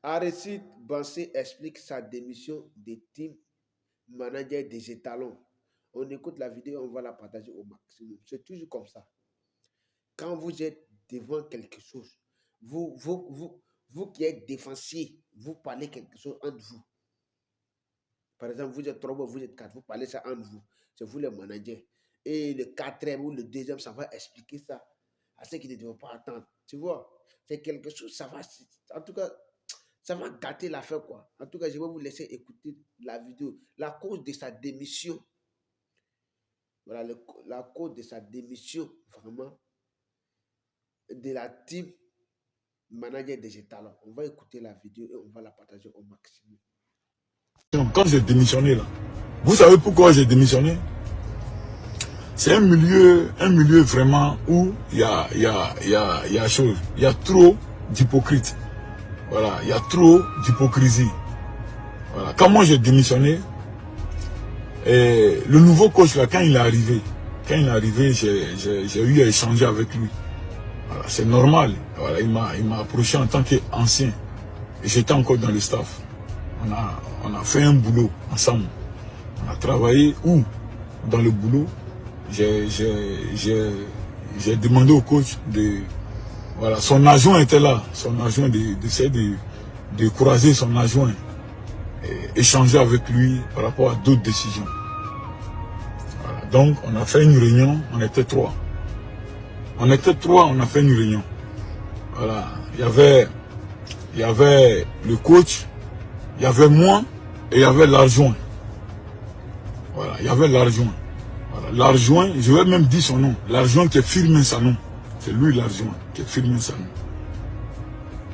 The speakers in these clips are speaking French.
Aristide Bansé explique sa démission de team manager des étalons. On écoute la vidéo, on va la partager au maximum. C'est toujours comme ça. Quand vous êtes devant quelque chose, vous qui êtes défensier, vous parlez quelque chose entre vous. Par exemple, vous êtes 3, vous êtes 4, vous parlez ça entre vous. C'est vous le manager. Et le quatrième ou le deuxième, ça va expliquer ça à ceux qui ne doivent pas attendre. Tu vois, c'est quelque chose, ça va, en tout cas, ça va gâter l'affaire, quoi. En tout cas, je vais vous laisser écouter la vidéo. La cause de sa démission, voilà, la cause de sa démission, vraiment, de la team manager des talents. On va écouter la vidéo et on va la partager au maximum. Quand j'ai démissionné là, vous savez pourquoi j'ai démissionné? C'est un milieu vraiment où il y a chose, il y a trop d'hypocrites. Voilà, il y a trop d'hypocrisie. Voilà. Quand moi j'ai démissionné, et le nouveau coach là, quand il est arrivé, j'ai eu à échanger avec lui. Voilà, c'est normal. Voilà, il m'a approché en tant qu'ancien. Et j'étais encore dans le staff. On a fait un boulot ensemble. On a travaillé où? Dans le boulot, j'ai demandé au coach de... Voilà, son adjoint était là. Son adjoint d'essayer de croiser son adjoint. Et échanger avec lui par rapport à d'autres décisions. Voilà, donc, on a fait une réunion, on était 3. On était 3, on a fait une réunion. Voilà, il y avait le coach, il y avait moi et il y avait l'adjoint. Voilà, il y avait l'adjoint. Voilà, l'adjoint, je vais même dire son nom. L'adjoint qui est Firmin Sanon. C'est lui l'adjoint qui est Firmin Sanon.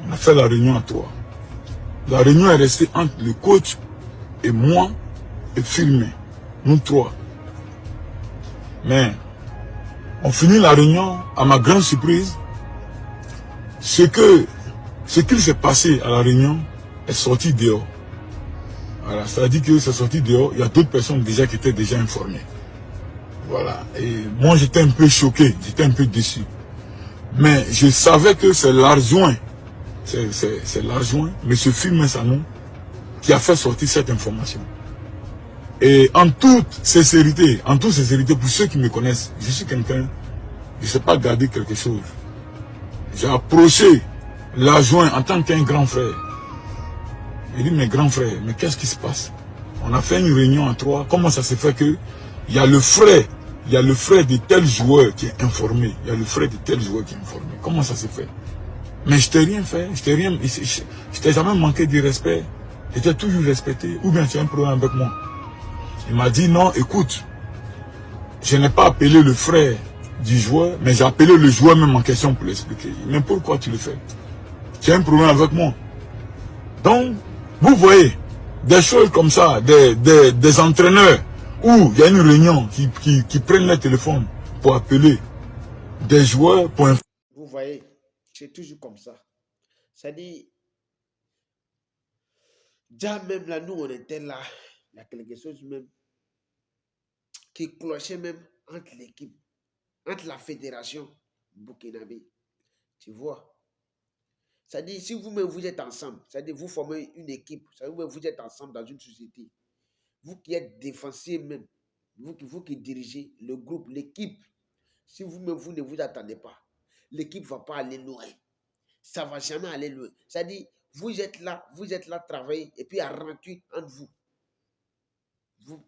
On a fait la réunion à 3. La réunion est restée entre le coach et moi et Firmin. Nous 3. Mais on finit la réunion, à ma grande surprise, ce qu'il s'est passé à la réunion est sorti dehors. Voilà, c'est-à-dire que c'est sorti dehors, il y a d'autres personnes déjà qui étaient déjà informées. Voilà, et moi j'étais un peu choqué, j'étais un peu déçu. Mais je savais que c'est l'adjoint, c'est l'adjoint, M. Firmin Sanon, qui a fait sortir cette information. Et en toute sincérité, pour ceux qui me connaissent, je suis quelqu'un, je ne sais pas garder quelque chose. J'ai approché l'adjoint en tant qu'un grand frère. Il dit, mes grands frères, mais qu'est-ce qui se passe? On a fait une réunion en 3. Comment ça se fait que il y a le frère de tel joueur qui est informé. Il y a le frère de tel joueur qui est informé. Comment ça se fait? Mais je t'ai rien fait. Je t'ai jamais manqué de respect. J'étais toujours respecté. Ou bien tu as un problème avec moi? Il m'a dit, non, écoute, je n'ai pas appelé le frère du joueur, mais j'ai appelé le joueur même en question pour l'expliquer. Mais pourquoi tu le fais? Tu as un problème avec moi? Donc, vous voyez, des choses comme ça, des entraîneurs, où il y a une réunion qui prennent le téléphone pour appeler des joueurs pour... Vous voyez, c'est toujours comme ça. C'est-à-dire, déjà même là, nous, on était là. Il y a quelque chose même qui clochait même entre l'équipe, entre la fédération burkinabé. Tu vois? C'est-à-dire, si vous-même vous êtes ensemble, c'est-à-dire vous formez une équipe, c'est-à-dire vous êtes ensemble dans une société, vous qui êtes défensif même, vous qui dirigez le groupe, l'équipe, si vous-même vous ne vous attendez pas, l'équipe ne va pas aller loin. Ça ne va jamais aller loin. C'est-à-dire, vous êtes là travailler et puis à rancune entre vous.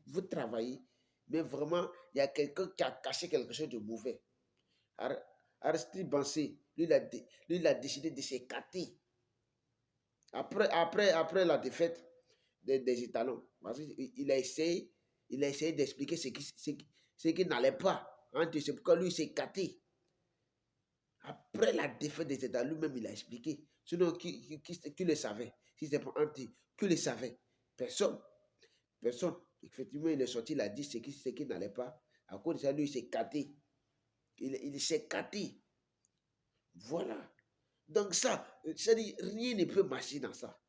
Vous travaillez, mais vraiment, il y a quelqu'un qui a caché quelque chose de mauvais. Aristide Bansé, lui, il a décidé de s'écarter. Après la défaite des Étalons, il a essayé d'expliquer ce qui n'allait pas. C'est pourquoi lui, il s'est écarté. Après la défaite des États, lui-même, il a expliqué. Sinon, qui le savait? Si c'est pas Anti, qui le savait? Personne. Personne. Effectivement, il est sorti, il a dit ce qui n'allait pas. À cause de ça, lui, il s'est écarté. Il s'est écarté. Voilà. Donc ça, c'est-à-dire, rien ne peut marcher dans ça.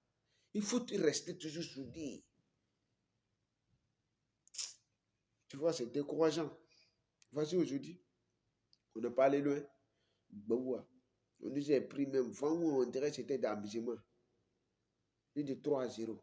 Il faut rester toujours soudé. Tu vois, c'est décourageant. Voici aujourd'hui, on n'est pas allé loin. On nous a pris même 20 ans, on dirait que c'était d'amusement. plus de 3-0.